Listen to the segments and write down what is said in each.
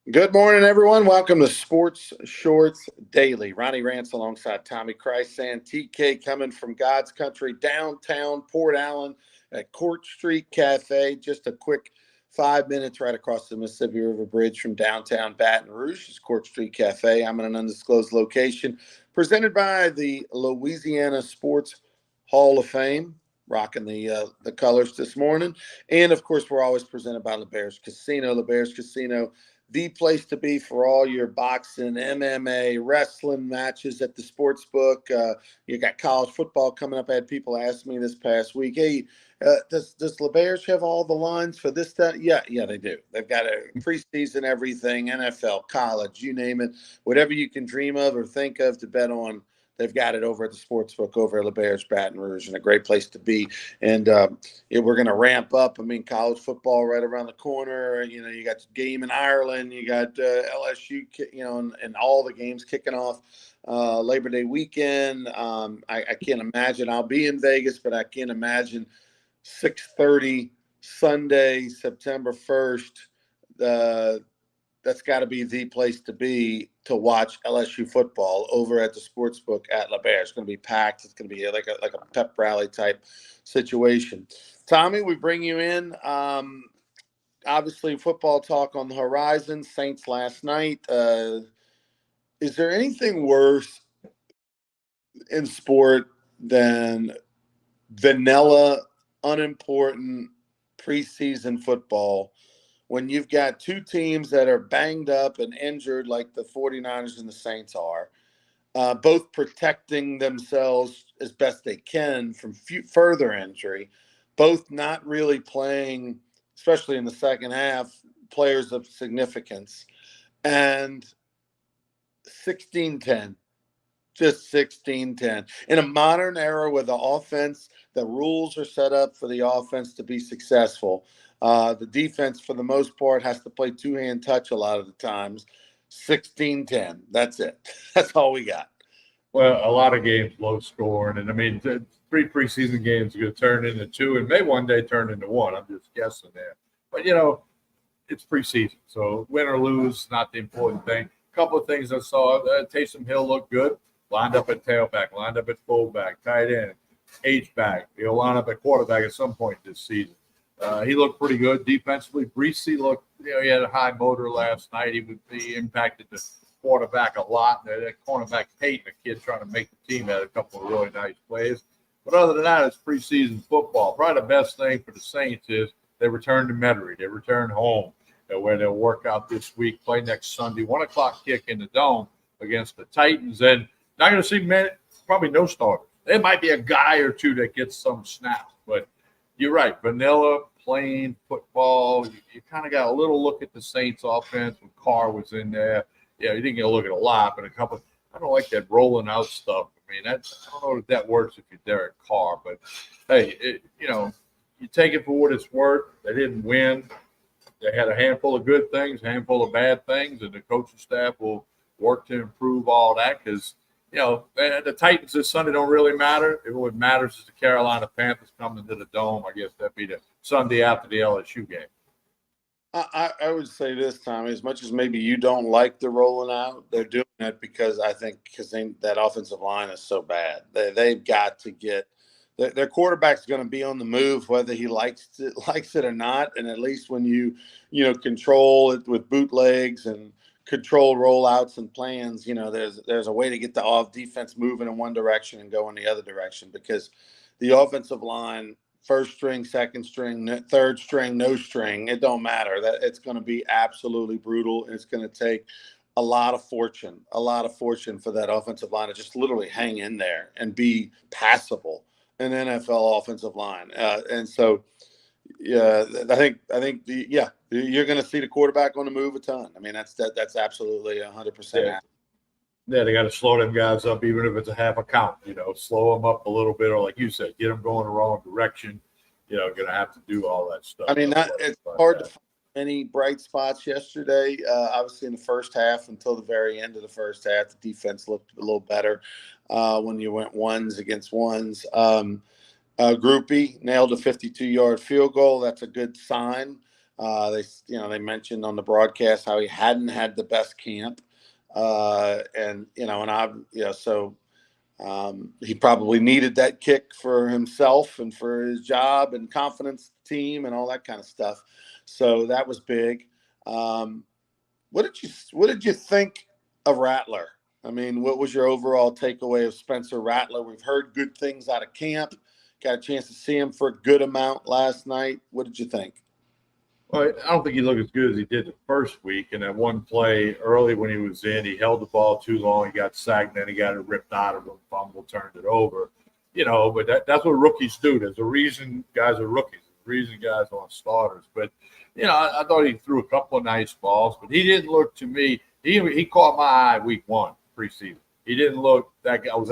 Good morning, everyone. Welcome to Sports Shorts Daily. Ronnie Rance alongside Tommy Christ and TK coming from God's country, downtown Port Allen at Court Street Cafe. Just a quick 5 minutes right across the Mississippi River Bridge from downtown Baton Rouge is Court Street Cafe. I'm in an undisclosed location presented by the Louisiana Sports Hall of Fame. Rocking the colors this morning. And of course, we're always presented by LeBear's Casino. LeBear's Casino, the place to be for all your boxing, MMA, wrestling matches at the sports book. You got college football coming up. I had people ask me this past week, hey, does LeBear's have all the lines for this, that? Yeah, they do. They've got a preseason everything, NFL, college, you name it. Whatever you can dream of or think of to bet on, they've got it over at the sportsbook over at LeBear's Baton Rouge, and a great place to be. And we're going to ramp up. I mean, college football right around the corner. You know, you got the game in Ireland. You got LSU, and all the games kicking off Labor Day weekend. I can't imagine. I'll be in Vegas, but I can't imagine 6:30 Sunday, September 1st. That's got to be the place to be to watch LSU football over at the sportsbook at LeBear. It's going to be packed. It's going to be like a pep rally type situation. Tommy, we bring you in. Obviously, football talk on the horizon. Saints last night. Is there anything worse in sport than vanilla, unimportant preseason football when you've got two teams that are banged up and injured like the 49ers and the Saints are, both protecting themselves as best they can from further injury, both not really playing, especially in the second half, players of significance, and 16-10. Just 16-10. In a modern era where the rules are set up for the offense to be successful. The defense, for the most part, has to play two-hand touch a lot of the times. 16-10. That's it. That's all we got. Well, a lot of games low scoring, and I mean, three preseason games are going to turn into two, and may one day turn into one. I'm just guessing there, but it's preseason, so win or lose, not the important thing. A couple of things I saw: Taysom Hill looked good, lined up at tailback, lined up at fullback, tight end, H back. He'll line up at quarterback at some point this season. He looked pretty good defensively. Breesy looked, he had a high motor last night. He impacted the quarterback a lot. That cornerback Peyton, a kid trying to make the team, had a couple of really nice plays. But other than that, it's preseason football. Probably the best thing for the Saints is they return to Metairie. They return home, where they'll work out this week, play next Sunday, 1 o'clock kick in the Dome against the Titans. And not going to see probably no starters. There might be a guy or two that gets some snaps, but you're right. Vanilla, plain football. You kind of got a little look at the Saints offense when Carr was in there. Yeah, you didn't get a look at a lot, but a couple. I don't like that rolling out stuff. I mean, I don't know if that works if you're Derek Carr, but hey, you take it for what it's worth. They didn't win. They had a handful of good things, a handful of bad things, and the coaching staff will work to improve all that because, the Titans this Sunday don't really matter. What matters is the Carolina Panthers coming to the Dome. I guess that'd be the Sunday after the LSU game. I would say this, Tommy, as much as maybe you don't like the rolling out, they're doing it because that offensive line is so bad. They've got to get their quarterback's going to be on the move, whether he likes it or not. And at least when you control it with bootlegs and control rollouts and plans, there's a way to get the off defense moving in one direction and go in the other direction because the offensive line, first string, second string, third string, no string, it don't matter. That it's going to be absolutely brutal, and it's going to take a lot of fortune for that offensive line to just literally hang in there and be passable, an NFL offensive line. And so, yeah, I think you're going to see the quarterback on the move a ton. I mean, that's absolutely 100%. Yeah, they got to slow them guys up, even if it's a half a count. Slow them up a little bit, or like you said, get them going the wrong direction. Going to have to do all that stuff. I mean, it's hard to find any bright spots yesterday. Obviously, in the first half, until the very end of the first half, the defense looked a little better when you went ones against ones. Groupie nailed a 52-yard field goal. That's a good sign. They mentioned on the broadcast how he hadn't had the best camp, he probably needed that kick for himself and for his job and confidence team and all that kind of stuff. So that was big. What did you think of Rattler? I mean, what was your overall takeaway of Spencer Rattler? We've heard good things out of camp. Got a chance to see him for a good amount last night. What did you think? Well, I don't think he looked as good as he did the first week. And that one play early when he was in, he held the ball too long. He got sacked, and then he got it ripped out of him, fumble, turned it over. But that's what rookies do. There's a reason guys are rookies. There's a reason guys aren't starters. But, I thought he threw a couple of nice balls, but he didn't look to me. He caught my eye week 1 preseason. He didn't look that I was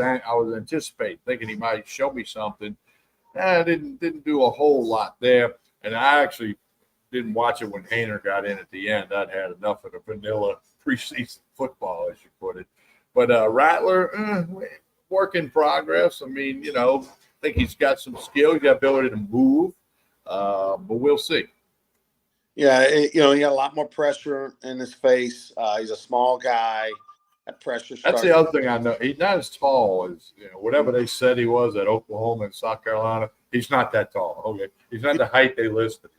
anticipating, thinking he might show me something. Didn't do a whole lot there. And I actually didn't watch it when Haener got in at the end. I'd had enough of the vanilla preseason football, as you put it. But Rattler, work in progress. I mean, I think he's got some skill. He's got ability to move, but we'll see. Yeah, he had a lot more pressure in his face. He's a small guy. That pressure. That's the other thing I know. He's not as tall as whatever they said he was at Oklahoma and South Carolina. He's not that tall. Okay, he's not the height they listed.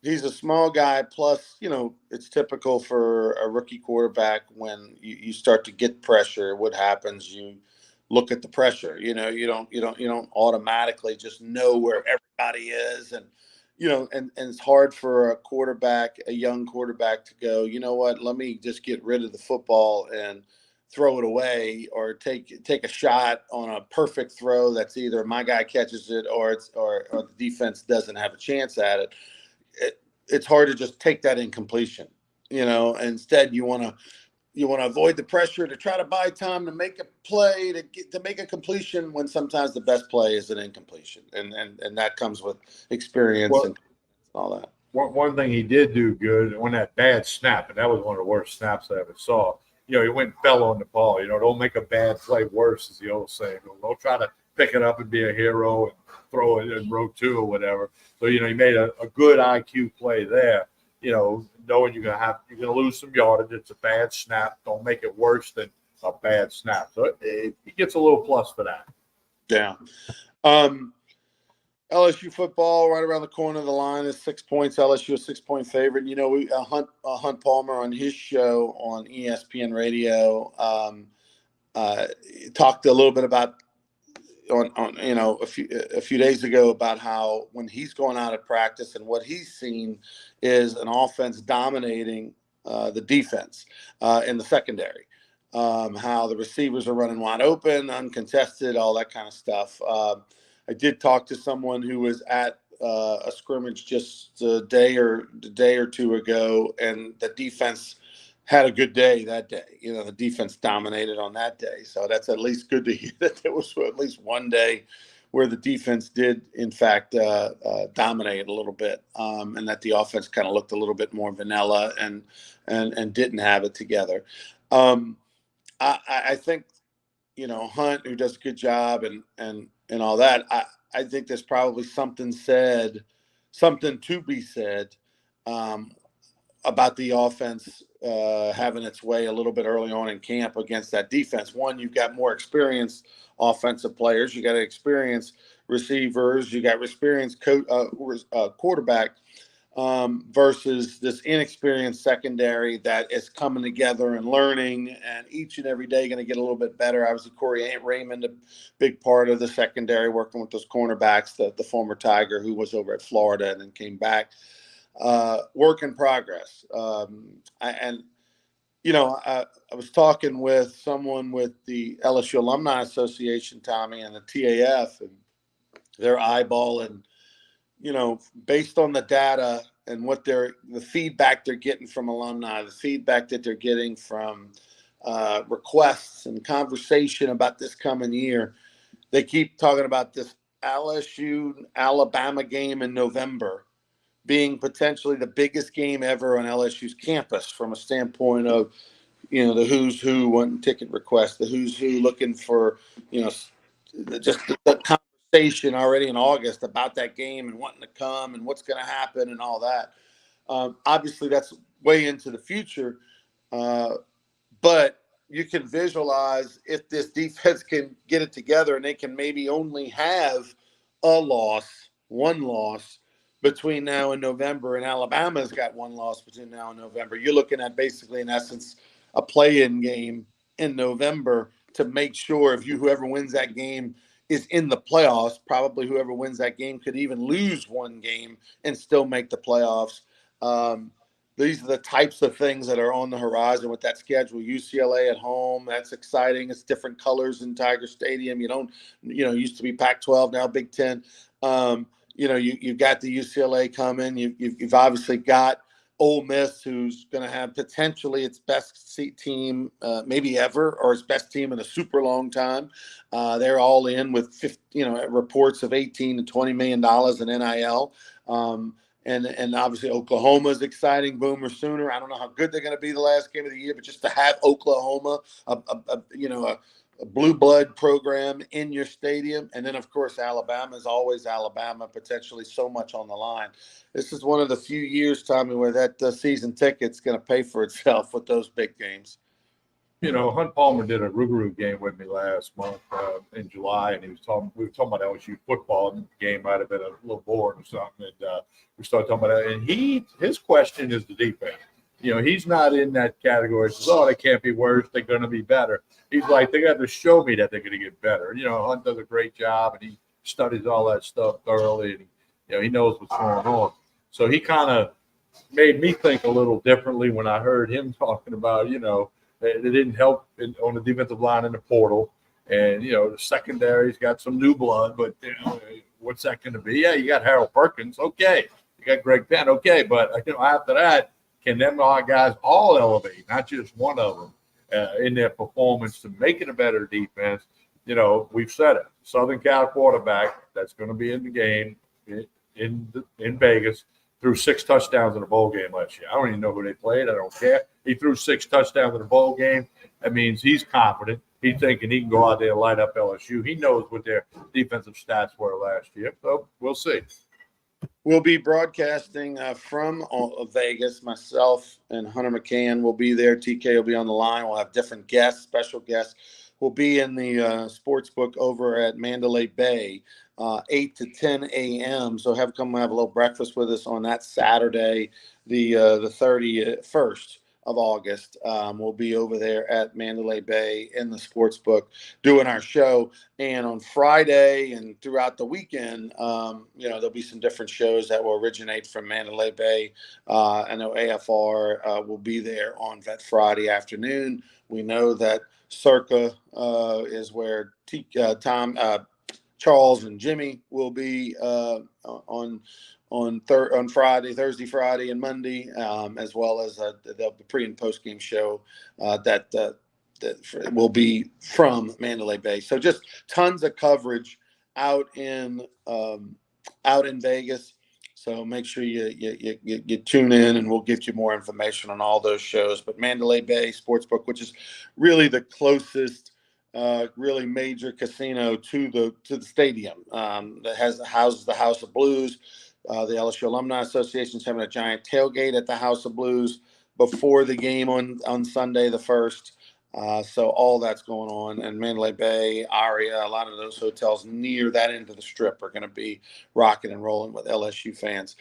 He's a small guy. Plus, it's typical for a rookie quarterback when you start to get pressure. What happens? You look at the pressure. You don't automatically just know where everybody is, and and it's hard for a young quarterback to go, you know what? Let me just get rid of the football and throw it away, or take a shot on a perfect throw that's either my guy catches it or the defense doesn't have a chance at it. It's hard to just take that incompletion, Instead, you want to avoid the pressure to try to buy time to make a play to make a completion when sometimes the best play is an incompletion, and that comes with experience and all that. One thing he did do good on that bad snap, and that was one of the worst snaps I ever saw. He went and fell on the ball. Don't make a bad play worse, is the old saying. Don't try to pick it up and be a hero and throw it in row 2 or whatever. So, he made a good IQ play there, knowing you're going to lose some yardage. It's a bad snap. Don't make it worse than a bad snap. So he gets a little plus for that. Yeah. LSU football right around the corner of the line is 6 points. LSU a 6-point favorite. Hunt Palmer on his show on ESPN Radio talked a little bit about a few days ago about how when he's going out of practice and what he's seen is an offense dominating the defense in the secondary. How the receivers are running wide open, uncontested, all that kind of stuff. I did talk to someone who was at a scrimmage just a day or two ago, and the defense had a good day that day. The defense dominated on that day. So that's at least good to hear that there was at least one day where the defense did, in fact, dominate a little bit, and that the offense kind of looked a little bit more vanilla and didn't have it together. I think, Hunt, who does a good job and all that, I think there's probably something to be said about the offense having its way a little bit early on in camp against that defense. One, you've got more experienced offensive players. You got experienced receivers. You got experienced quarterback versus this inexperienced secondary that is coming together and learning, and each and every day going to get a little bit better. Obviously, Corey Raymond, a big part of the secondary, working with those cornerbacks, the former Tiger who was over at Florida and then came back. Work in progress. I was talking with someone with the LSU Alumni Association, Tommy, and the TAF, and they're eyeballing, based on the data and what the feedback they're getting from alumni, the feedback that they're getting from requests and conversation about this coming year. They keep talking about this LSU Alabama game in November being potentially the biggest game ever on LSU's campus from a standpoint of, the who's who wanting ticket requests, the who's who looking for, just the conversation already in August about that game and wanting to come and what's going to happen and all that. Obviously, that's way into the future, but you can visualize if this defense can get it together and they can maybe only have one loss between now and November, and Alabama's got one loss between now and November. You're looking at basically, in essence, a play-in game in November to make sure whoever wins that game is in the playoffs. Probably whoever wins that game could even lose one game and still make the playoffs. These are the types of things that are on the horizon with that schedule. UCLA at home, that's exciting. It's different colors in Tiger Stadium. Used to be Pac-12, now Big Ten. You've got the UCLA coming. You've obviously got Ole Miss, who's going to have potentially its best team maybe ever, or its best team in a super long time. They're all in with reports of $18 to $20 million in NIL. And obviously Oklahoma is exciting. Boomer Sooner. I don't know how good they're going to be the last game of the year, but just to have Oklahoma, a blue blood program in your stadium, and then of course Alabama is always Alabama. Potentially so much on the line. This is one of the few years, Tommy, where that season ticket's going to pay for itself with those big games. Hunt Palmer did a Rougarou game with me last month in July, and we were talking about LSU football, and the game might have been a little boring or something, and we started talking about that. And his question is the defense. He's not in that category. He says, "Oh, they can't be worse. They're going to be better." He's like, "They got to show me that they're going to get better." Hunt does a great job, and he studies all that stuff thoroughly, and he knows what's going on. So he kind of made me think a little differently when I heard him talking about, it didn't help on the defensive line in the portal. And, the secondary's got some new blood, but, what's that going to be? Yeah, you got Harold Perkins. Okay. You got Greg Penn. Okay. But, after that, can them guys all elevate, not just one of them, in their performance to make it a better defense? We've said it. Southern Cal quarterback that's going to be in the game in Vegas threw 6 touchdowns in a bowl game last year. I don't even know who they played. I don't care. He threw 6 touchdowns in a bowl game. That means he's confident. He's thinking he can go out there and light up LSU. He knows what their defensive stats were last year. So we'll see. We'll be broadcasting from Vegas. Myself and Hunter McCann will be there. TK will be on the line. We'll have different guests, special guests. We'll be in the sports book over at Mandalay Bay, 8 to 10 a.m. So come have a little breakfast with us on that Saturday, the 31st of August. We'll be over there at Mandalay Bay in the sports book doing our show. And on Friday and throughout the weekend, there'll be some different shows that will originate from Mandalay Bay. I know AFR will be there on that Friday afternoon. We know that Circa is where Tom, Charles, and Jimmy will be on Thursday, Friday, and Monday, as well as the pre and post game show that will be from Mandalay Bay. So just tons of coverage out in Vegas. So make sure you tune in, and we'll get you more information on all those shows. But Mandalay Bay Sportsbook, which is really the closest, really major casino to the stadium, that houses the House of Blues. The LSU Alumni Association is having a giant tailgate at the House of Blues before the game on Sunday the 1st. So all that's going on, and Mandalay Bay, Aria, a lot of those hotels near that end of the strip are going to be rocking and rolling with LSU fans.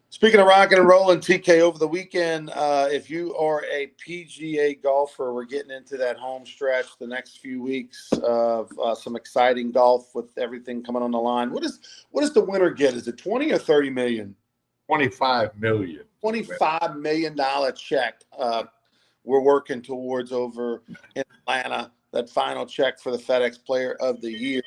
Speaking of rocking and rolling, TK, over the weekend, if you are a PGA golfer, we're getting into that home stretch the next few weeks of some exciting golf with everything coming on the line. What does the winner get? Is it 20 or 30 million? 25 million. $25 million check. We're working towards over in Atlanta, that final check for the FedEx Player of the Year.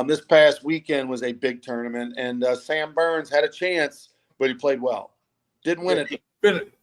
This past weekend was a big tournament, and Sam Burns had a chance, but he played well. Didn't win it.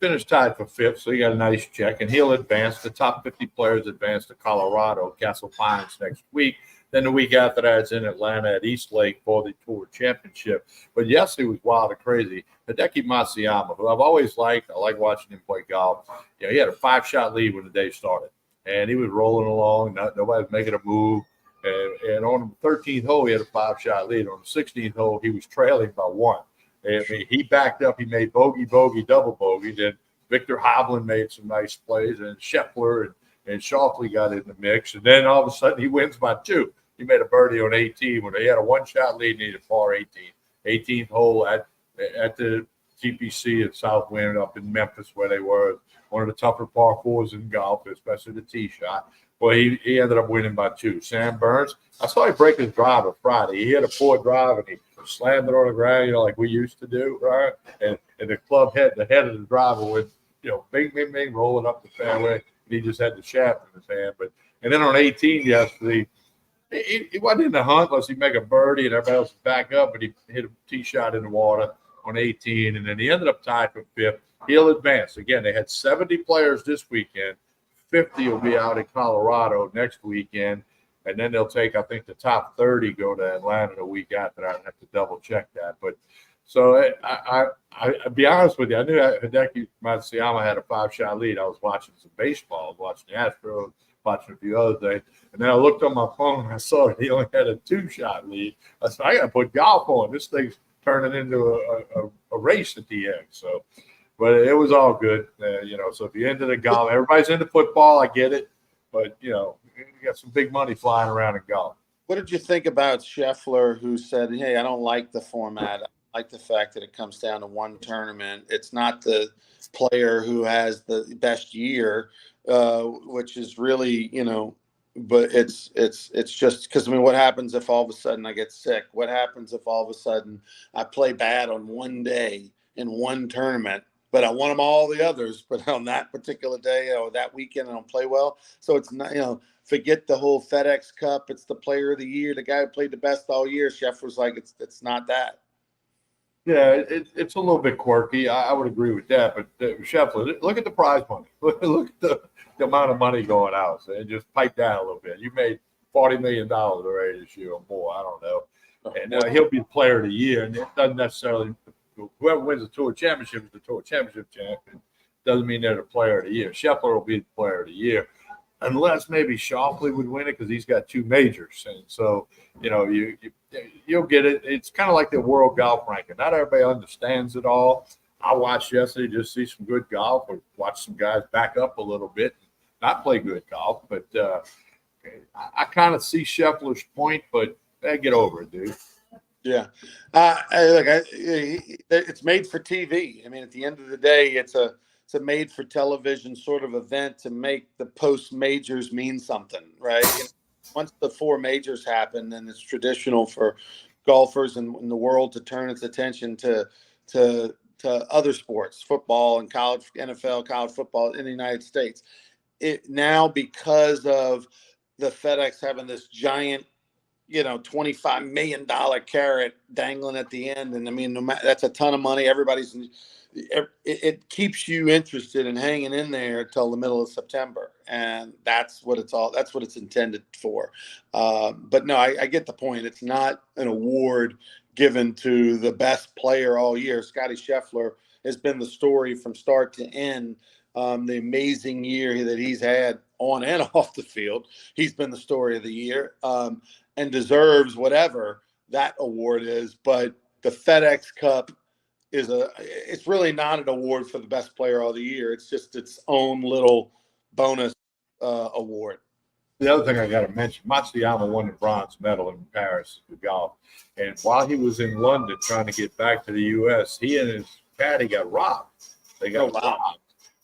Finished tied for 5th, so he got a nice check, and he'll advance. The top 50 players advance to Colorado, Castle Pines next week. Then the week after that, it's in Atlanta at East Lake for the Tour Championship. But yesterday was wild and crazy. Hideki Matsuyama, who I've always liked, I like watching him play golf. He had a 5-shot lead when the day started, and he was rolling along. Nobody was making a move. And on the 13th hole, he had a 5-shot lead. On the 16th hole, he was trailing by 1. I mean, he backed up. He made bogey, bogey, double bogey. Then Victor Hovland made some nice plays, and Scheffler and Schauffele got in the mix. And then all of a sudden, he wins by 2. He made a birdie on 18 when he had a one-shot lead, needed par 18. 18th hole at the TPC at Southwind up in Memphis, where they were one of the tougher par 4s in golf, especially the tee shot. Well, he ended up winning by 2. Sam Burns, I saw him break his driver Friday. He hit a poor drive and he slammed it on the ground, like we used to do, right? And the club head, the head of the driver would, bing, bing, bing, roll it up the fairway. And he just had the shaft in his hand. And then on 18 yesterday, he wasn't in the hunt unless he make a birdie and everybody else was back up, but he hit a tee shot in the water on 18, and then he ended up tied for 5th. He'll advance. Again, they had 70 players this weekend. 50 will be out in Colorado next weekend, and then they'll take, I think, the top 30 go to Atlanta the week after. I'd have to double check that. But so I'll be honest with you, I knew Hideki Matsuyama had a 5-shot lead. I was watching some baseball, I was watching the Astros, watching a few other things. And then I looked on my phone and I saw he only had a 2-shot lead. I said, I got to put golf on. This thing's turning into a race at the end. So, but it was all good. So if you're into the golf, everybody's into football. I get it. But, you got some big money flying around in golf. What did you think about Scheffler, who said, hey, I don't like the format. I like the fact that it comes down to one tournament. It's not the player who has the best year, which is really, but it's just because, what happens if all of a sudden I get sick? What happens if all of a sudden I play bad on one day in one tournament, but I won them all the others, but on that particular day or that weekend I don't play well? So it's not, forget the whole FedEx Cup. It's the player of the year, the guy who played the best all year. Scheffler's like, it's not that. Yeah, it's a little bit quirky. I would agree with that. But Scheffler, look at the prize money. Look at the amount of money going out. So just pipe down a little bit. You made $40 million already this year or more. I don't know. And he'll be the player of the year. And it doesn't necessarily – whoever wins the Tour Championship is the Tour Championship champion. Doesn't mean they're the player of the year. Scheffler will be the player of the year. Unless maybe Schauffele would win it because he's got 2 majors. And so, you'll get it. It's kind of like the world golf ranking. Not everybody understands it all. I watched yesterday just see some good golf, or watch some guys back up a little bit, not play good golf. But I kind of see Scheffler's point, but get over it, dude. Yeah. It's made for TV. At the end of the day, it's a made for television sort of event to make the post majors mean something, right? Once the 4 majors happen, then it's traditional for golfers in the world to turn its attention to other sports, football and college, NFL, college football in the United States. It now, because of the FedEx having this giant, $25 million carrot dangling at the end, and that's a ton of money. It keeps you interested in hanging in there till the middle of September, and that's what it's intended for. But no, I get the point. It's not an award given to the best player all year. Scottie Scheffler has been the story from start to end. The amazing year that he's had on and off the field, he's been the story of the year, and deserves whatever that award is. But the FedEx Cup it's really not an award for the best player of the year. It's just its own little bonus award. The other thing I got to mention, Matsuyama won the bronze medal in Paris for golf. And while he was in London trying to get back to the U.S., he and his caddy got robbed. They got robbed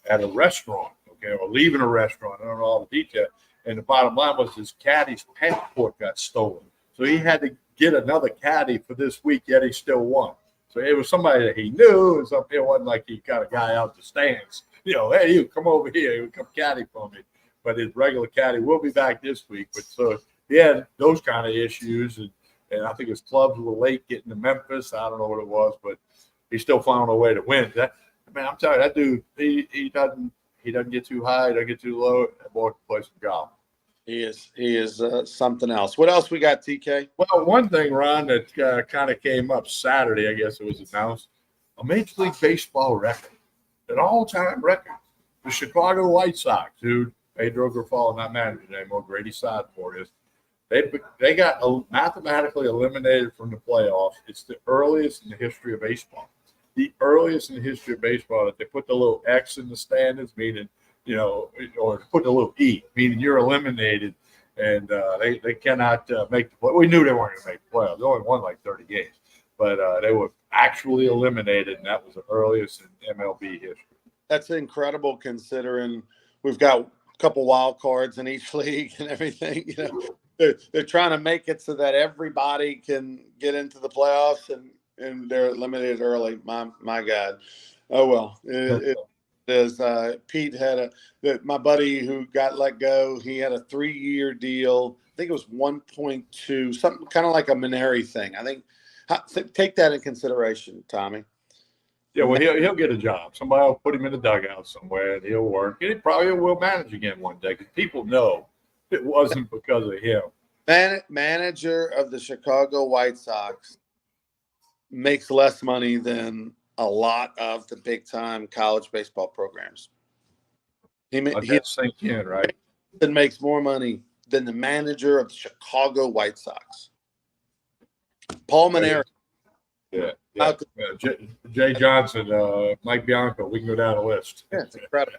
at a restaurant, or leaving a restaurant. I don't know all the detail. And the bottom line was his caddy's passport got stolen. So he had to get another caddy for this week, yet he still won. So it was somebody that he knew, and something. It wasn't like he got a guy out the stands. Hey, you come over here, you come caddy for me. But his regular caddy will be back this week. But so he had those kind of issues, and I think his clubs were late getting to Memphis. I don't know what it was, but he still found a way to win. I'm telling you, that dude, he doesn't get too high, he doesn't get too low. That boy can play some golf. He is something else. What else we got, TK? Well, one thing, Ron, that kind of came up Saturday, I guess it was announced, a Major League Baseball record, an all-time record. The Chicago White Sox, who Pedro Grifol, not manager anymore, Grady Sizemore is, They got mathematically eliminated from the playoffs. It's the earliest in the history of baseball. The earliest in the history of baseball that they put the little X in the standings, meaning, or put the little E, meaning you're eliminated, and they cannot make the play. We knew they weren't going to make the playoffs. They only won like 30 games, but they were actually eliminated, and that was the earliest in MLB history. That's incredible considering we've got a couple wild cards in each league and everything. They're trying to make it so that everybody can get into the playoffs, and they're eliminated early. My God. Oh well. It is. Pete had my buddy who got let go. He had a 3-year deal. I think it was 1.2, something kind of like a Maneri thing. I think take that in consideration, Tommy. Yeah, well, he'll get a job. Somebody will put him in the dugout somewhere, and he'll work. And he probably will manage again one day, because people know it wasn't because of him. Manager of the Chicago White Sox makes less money than a lot of the big-time college baseball programs. He sink in, right? Makes more money than the manager of the Chicago White Sox. Paul Maneri. Yeah. Jay Johnson, Mike Bianco. We can go down the list. Yeah, it's incredible.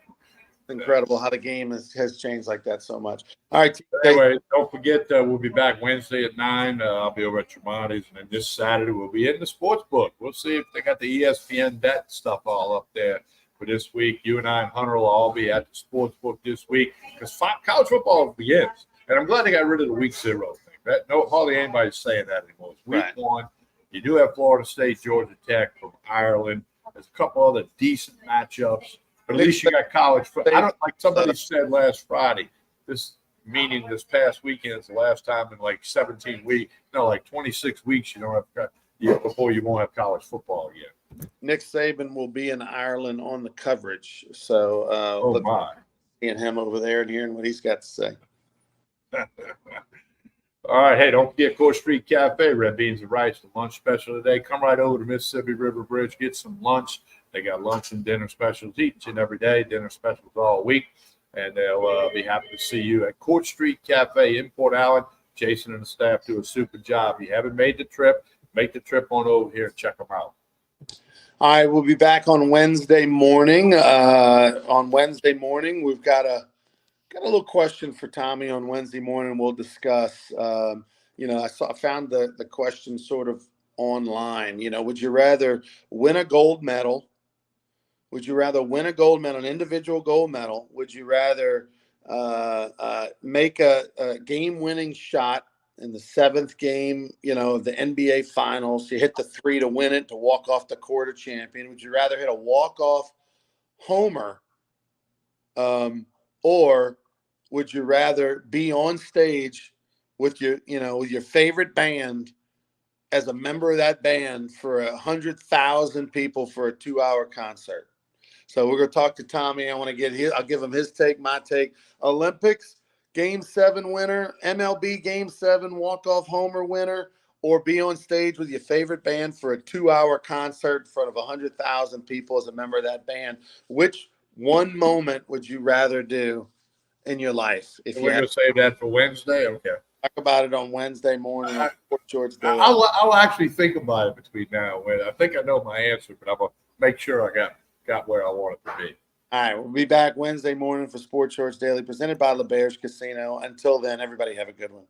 Incredible how the game has changed like that so much. All right. Anyway, don't forget, we'll be back Wednesday at 9. I'll be over at Tremonti's, and then this Saturday we'll be in the sports book. We'll see if they got the ESPN bet stuff all up there for this week. You and I and Hunter will all be at the sports book this week, because college football begins, and I'm glad they got rid of the week 0 thing. Hardly anybody's saying that anymore. It's week 1. You do have Florida State, Georgia Tech from Ireland. There's a couple other decent matchups. But at least you got college football. I don't, like somebody said last Friday, this past weekend is the last time in like 17 weeks, like 26 weeks you don't have before you won't have college football again. Nick Saban will be in Ireland on the coverage. So seeing him over there and hearing what he's got to say. All right. Hey, don't forget Court Street Cafe, Red Beans and Rice, the lunch special today. Come right over to Mississippi River Bridge, get some lunch. They got lunch and dinner specials each and every day, dinner specials all week. And they'll be happy to see you at Court Street Cafe in Port Allen. Jason and the staff do a super job. If you haven't made the trip, make the trip on over here and check them out. All right, we'll be back on Wednesday morning. We've got a little question for Tommy on Wednesday morning. We'll discuss. I found the question sort of online. Would you rather win a gold medal? Would you rather win a gold medal, an individual gold medal? Would you rather make a game-winning shot in the 7th game, of the NBA Finals? You hit the 3 to win it, to walk off the court a champion. Would you rather hit a walk-off homer, or would you rather be on stage with your favorite band as a member of that band for 100,000 people for a 2-hour concert? So we're going to talk to Tommy. I'll give him his take, my take. Olympics, Game 7 winner, MLB Game 7 walk-off homer winner, or be on stage with your favorite band for a 2-hour concert in front of 100,000 people as a member of that band. Which one moment would you rather do in your life? We're going to save that for Wednesday? Okay. Talk about it on Wednesday morning. I'll actually think about it between now and when. I think I know my answer, but I'm going to make sure I got where I want it to be. All right, we'll be back Wednesday morning for Sports Shorts Daily, presented by LeBear's Casino. Until then, everybody have a good one.